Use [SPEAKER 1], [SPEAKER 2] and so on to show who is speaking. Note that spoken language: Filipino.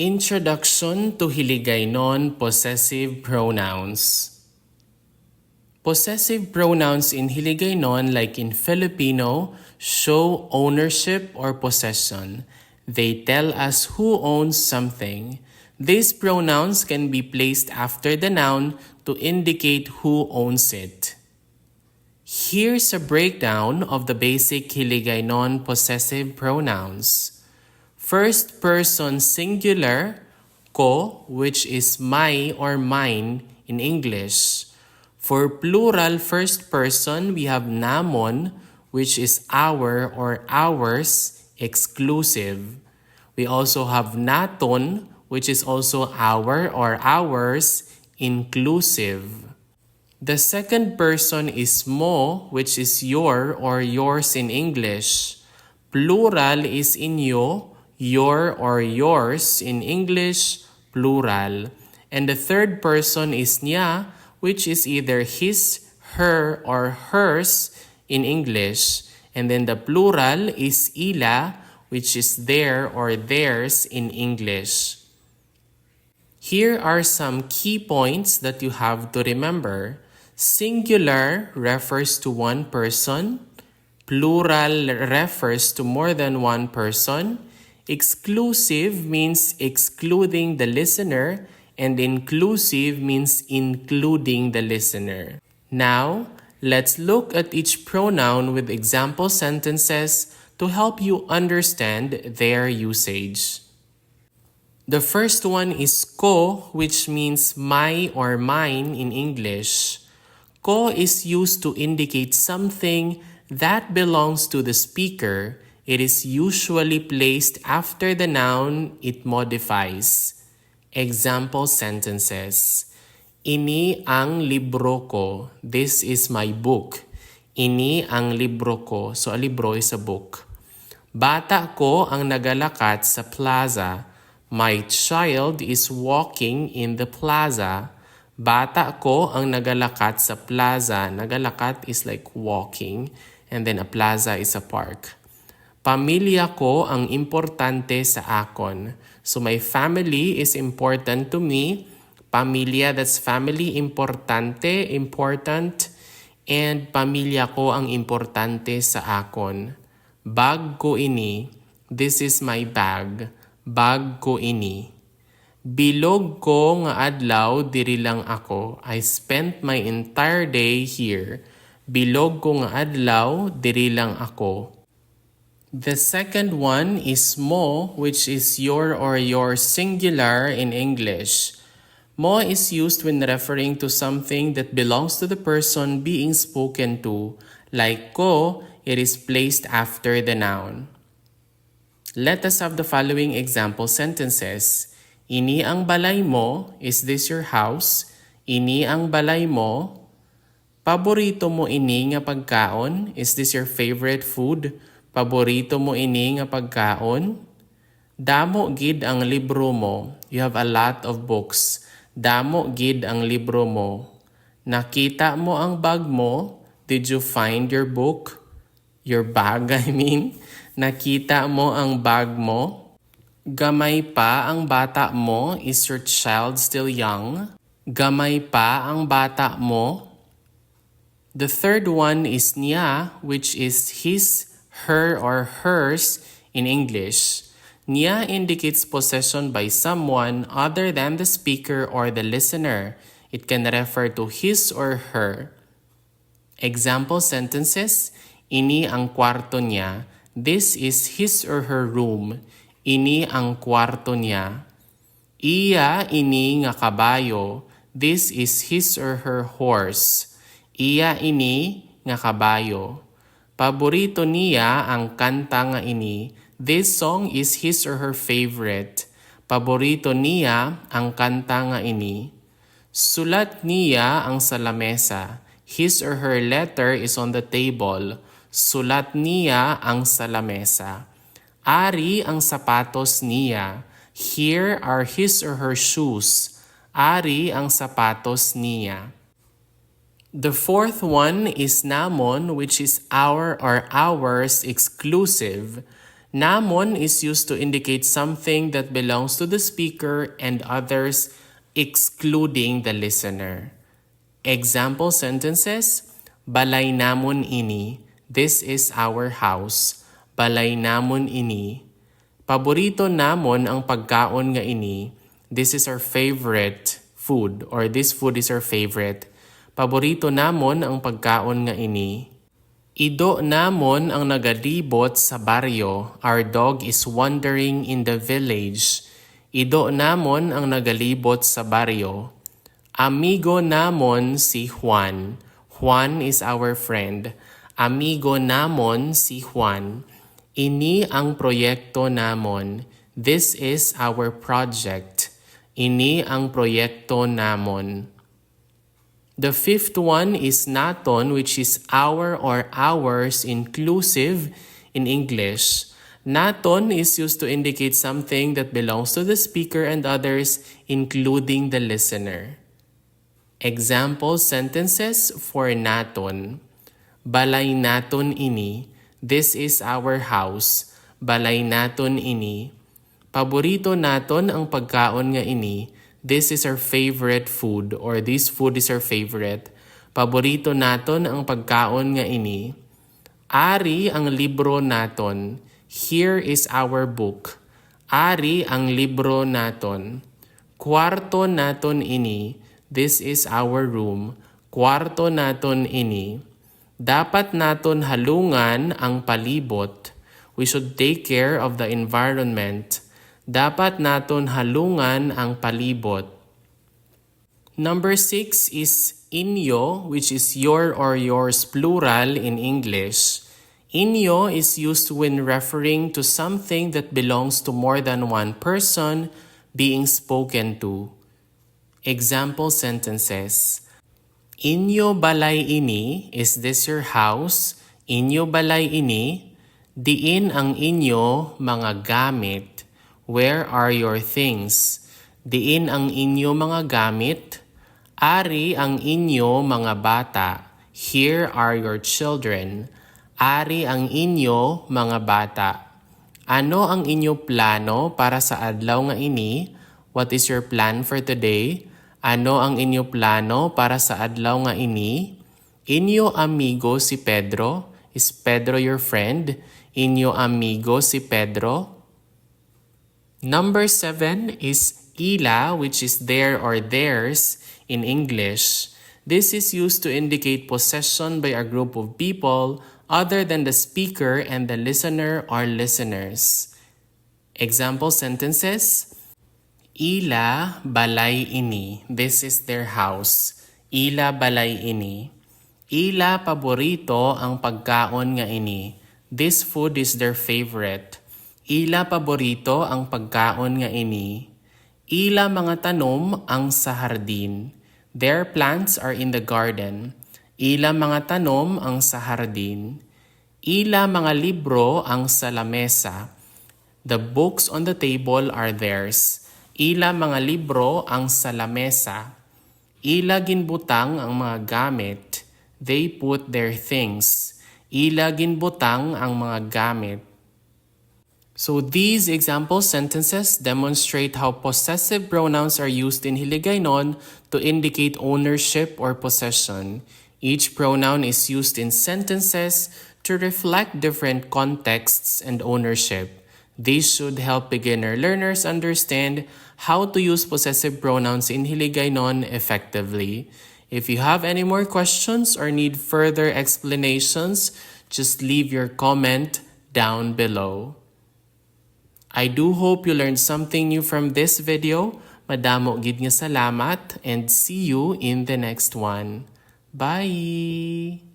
[SPEAKER 1] Introduction to Hiligaynon Possessive Pronouns. Possessive pronouns in Hiligaynon, like in Filipino, show ownership or possession. They tell us who owns something. These pronouns can be placed after the noun to indicate who owns it. Here's a breakdown of the basic Hiligaynon possessive pronouns. First person singular, ko, which is my or mine in English. For plural first person, we have namon, which is our or ours, exclusive. We also have naton, which is also our or ours, inclusive. The second person is mo, which is your or yours in English. Plural is inyo, your or yours in English, plural. And the third person is niya, which is either his, her, or hers in English. And then the plural is ila, which is their or theirs in English. Here are some key points that you have to remember. Singular refers to one person. Plural refers to more than one person. Exclusive means excluding the listener, and inclusive means including the listener. Now, let's look at each pronoun with example sentences to help you understand their usage. The first one is ko, which means my or mine in English. Ko is used to indicate something that belongs to the speaker. It is usually placed after the noun it modifies. Example sentences. Ini ang libro ko. This is my book. Ini ang libro ko. So a libro is a book. Bata ko ang nagalakad sa plaza. My child is walking in the plaza. Bata ko ang nagalakad sa plaza. Nagalakad is like walking, and then a plaza is a park. Pamilya ko ang importante sa akon. So my family is important to me. Pamilya, that's family, importante, important. And pamilya ko ang importante sa akon. Bag ko ini. This is my bag. Bag ko ini. Bilog ko nga adlaw diri lang ako. I spent my entire day here. Bilog ko nga adlaw diri lang ako. The second one is mo, which is your or your singular in English. Mo is used when referring to something that belongs to the person being spoken to. Like ko, it is placed after the noun. Let us have the following example sentences. Ini ang balay mo. Is this your house? Ini ang balay mo. Paborito mo ini nga pagkaon? Is this your favorite food? Paborito mo ini nga pagkaon? Damo gid ang libro mo. You have a lot of books. Damo gid ang libro mo. Nakita mo ang bag mo? Did you find your book? Your bag, I mean. Nakita mo ang bag mo? Gamay pa ang bata mo? Is your child still young? Gamay pa ang bata mo? The third one is niya, which is his, her, or hers in English. Niya indicates possession by someone other than the speaker or the listener. It can refer to his or her. Example sentences. Ini ang kwarto niya. This is his or her room. Ini ang kwarto niya. Iya ini nga kabayo. This is his or her horse. Iya ini nga kabayo. Paborito niya ang kanta nga ini. This song is his or her favorite. Paborito niya ang kanta nga ini. Sulat niya ang sa lamesa. His or her letter is on the table. Sulat niya ang sa lamesa. Ari ang sapatos niya. Here are his or her shoes. Ari ang sapatos niya. The fourth one is namon, which is our or ours exclusive. Namon is used to indicate something that belongs to the speaker and others excluding the listener. Example sentences, balay namon ini, this is our house. Balay namon ini. Paborito namon ang pagkaon nga ini, this is our favorite food or this food is our favorite. Paborito namon ang pagkaon nga ini. Ido namon ang nagalibot sa baryo. Our dog is wandering in the village. Ido namon ang nagalibot sa baryo. Amigo namon si Juan. Juan is our friend. Amigo namon si Juan. Ini ang proyekto namon. This is our project. Ini ang proyekto namon. The fifth one is naton, which is our or ours inclusive in English. Naton is used to indicate something that belongs to the speaker and others, including the listener. Example sentences for naton. Balay naton ini. This is our house. Balay naton ini. Paborito naton ang pagkaon nga ini. This is our favorite food or this food is our favorite. Paborito naton ang pagkaon nga ini. Ari ang libro naton. Here is our book. Ari ang libro naton. Kwarto naton ini. This is our room. Kwarto naton ini. Dapat naton halungan ang palibot. We should take care of the environment. Dapat naton halungan ang palibot. Number 6 is inyo, which is your or yours plural in English. Inyo is used when referring to something that belongs to more than one person being spoken to. Example sentences. Inyo balay ini, is this your house? Inyo balay ini, diin ang inyo mga gamit. Where are your things? Diin ang inyo mga gamit. Ari ang inyo mga bata. Here are your children. Ari ang inyo mga bata. Ano ang inyo plano para sa adlaw nga ini? What is your plan for today? Ano ang inyo plano para sa adlaw nga ini? Inyo amigo si Pedro? Is Pedro your friend? Inyo amigo si Pedro? Number 7 is ila, which is their or theirs in English. This is used to indicate possession by a group of people other than the speaker and the listener or listeners. Example sentences. Ila balay ini. This is their house. Ila balay ini. Ila paborito ang pagkaon nga ini. This food is their favorite. Ila paborito ang pagkaon nga ini. Ila mga tanom ang sa hardin. Their plants are in the garden. Ila mga tanom ang sa hardin. Ila mga libro ang sa lamesa. The books on the table are theirs. Ila mga libro ang sa lamesa. Ila ginbutang ang mga gamit. They put their things. Ila ginbutang ang mga gamit. So these example sentences demonstrate how possessive pronouns are used in Hiligaynon to indicate ownership or possession. Each pronoun is used in sentences to reflect different contexts and ownership. These should help beginner learners understand how to use possessive pronouns in Hiligaynon effectively. If you have any more questions or need further explanations, just leave your comment down below. I do hope you learned something new from this video. Madamo gid nga salamat and see you in the next one. Bye!